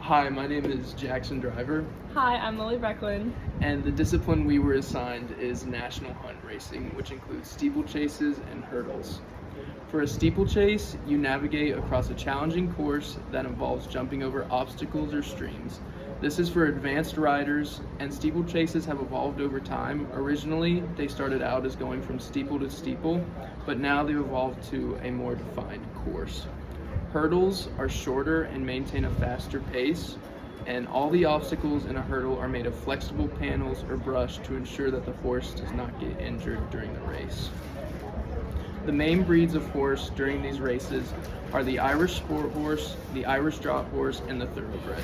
Hi, my name is Jackson Driver, Hi, I'm Lily Brecklin. and the discipline we were assigned is National Hunt Racing, which includes steeplechases and hurdles. For a steeplechase, you navigate across a challenging course that involves jumping over obstacles or streams. This is for advanced riders, and steeplechases have evolved over time. Originally, they started out as going from steeple to steeple, but now they've evolved to a more defined course. Hurdles are shorter and maintain a faster pace, and all the obstacles in a hurdle are made of flexible panels or brush to ensure that the horse does not get injured during the race. The main breeds of horse during these races are the Irish Sport Horse, the Irish Draught Horse, and the Thoroughbred.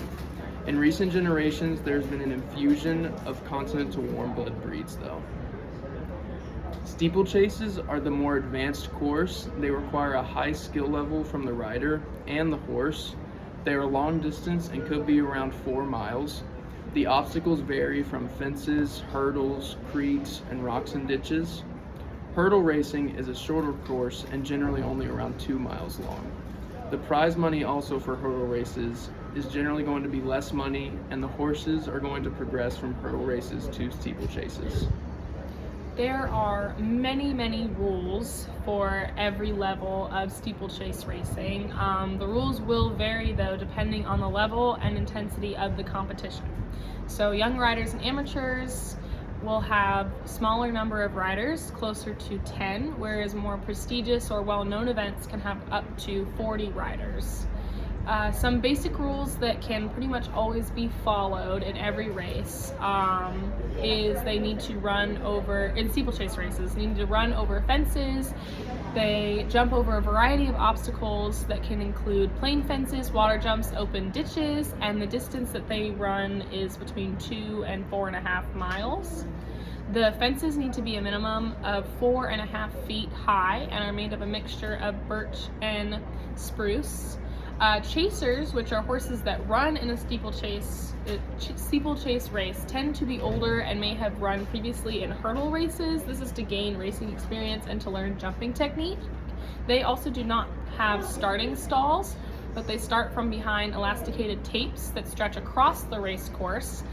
In recent generations, there's been an infusion of continental warm blood breeds though. Steeplechases are the more advanced course. They require a high skill level from the rider and the horse. They are long distance and could be around 4 miles. The obstacles vary from fences, hurdles, creeks, and rocks and ditches. Hurdle racing is a shorter course and generally only around 2 miles long. The prize money also for hurdle races is generally going to be less money, and the horses are going to progress from hurdle races to steeplechases. There are many rules for every level of steeplechase racing. The rules will vary though depending on the level and intensity of the competition. So young riders and amateurs will have smaller number of riders, closer to 10, whereas more prestigious or well-known events can have up to 40 riders. Some basic rules that can pretty much always be followed in every race is they need to run over, in steeplechase races, they need to run over fences. They jump over a variety of obstacles that can include plain fences, water jumps, open ditches, and the distance that they run is between 2 and 4.5 miles. The fences need to be a minimum of 4.5 feet high and are made of a mixture of birch and spruce. Chasers, which are horses that run in a steeplechase race, tend to be older and may have run previously in hurdle races. This is to gain racing experience and to learn jumping technique. They also do not have starting stalls, but they start from behind elasticated tapes that stretch across the race course.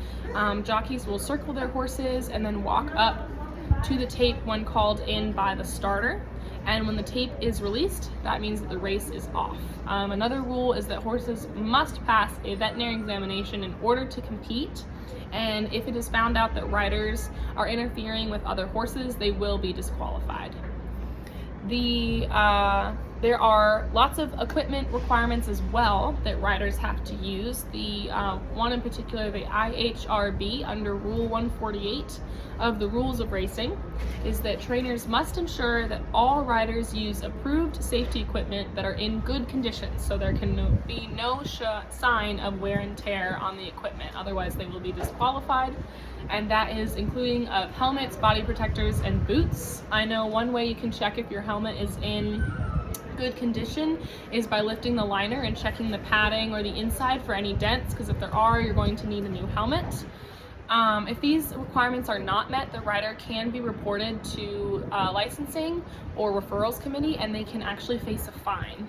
Jockeys will circle their horses and then walk up to the tape when called in by the starter. And when the tape is released, that means that the race is off. Another rule is that horses must pass a veterinary examination in order to compete. And if it is found out that riders are interfering with other horses, they will be disqualified. There are lots of equipment requirements as well that riders have to use. The one in particular, the IHRB, under Rule 148 of the Rules of Racing, is that trainers must ensure that all riders use approved safety equipment that are in good condition, so there can be no sign of wear and tear on the equipment, otherwise they will be disqualified. And that is including of helmets, body protectors, and boots. I know one way you can check if your helmet is in good condition is by lifting the liner and checking the padding or the inside for any dents, because if there are, you're going to need a new helmet. If these requirements are not met, the rider can be reported to licensing or referrals committee, and they can actually face a fine.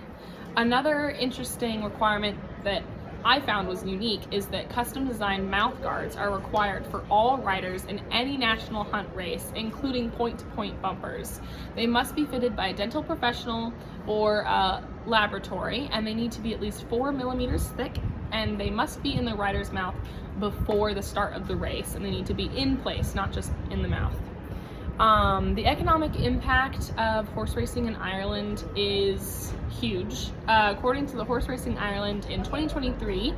Another interesting requirement that I found was unique is that custom designed mouth guards are required for all riders in any national hunt race, including point-to-point bumpers. They must be fitted by a dental professional or a laboratory, and they need to be at least 4 millimeters thick, and they must be in the rider's mouth before the start of the race, and they need to be in place, not just in the mouth. The economic impact of horse racing in Ireland is huge. According to the Horse Racing Ireland in 2023,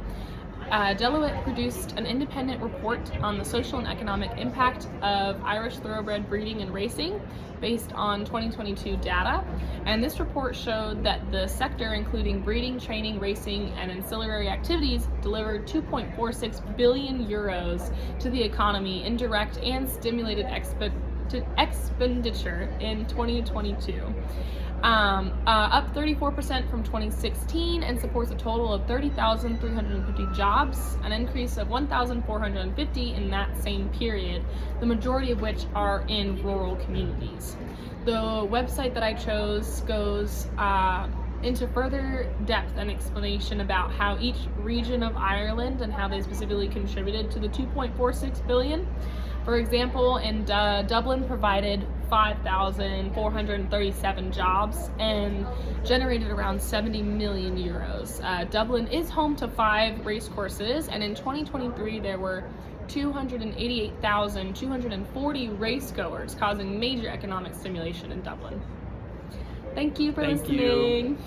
Deloitte produced an independent report on the social and economic impact of Irish thoroughbred breeding and racing based on 2022 data. And this report showed that the sector, including breeding, training, racing, and ancillary activities, delivered 2.46 billion euros to the economy in direct and stimulated expenditure in 2022. Up 34% from 2016, and supports a total of 30,350 jobs, an increase of 1,450 in that same period, the majority of which are in rural communities. The website that I chose goes into further depth and explanation about how each region of Ireland and how they specifically contributed to the 2.46 billion. For example, in Dublin provided 5,437 jobs and generated around 70 million euros. Dublin is home to 5 race courses, and in 2023 there were 288,240 race goers, causing major economic stimulation in Dublin. Thank you for listening. You.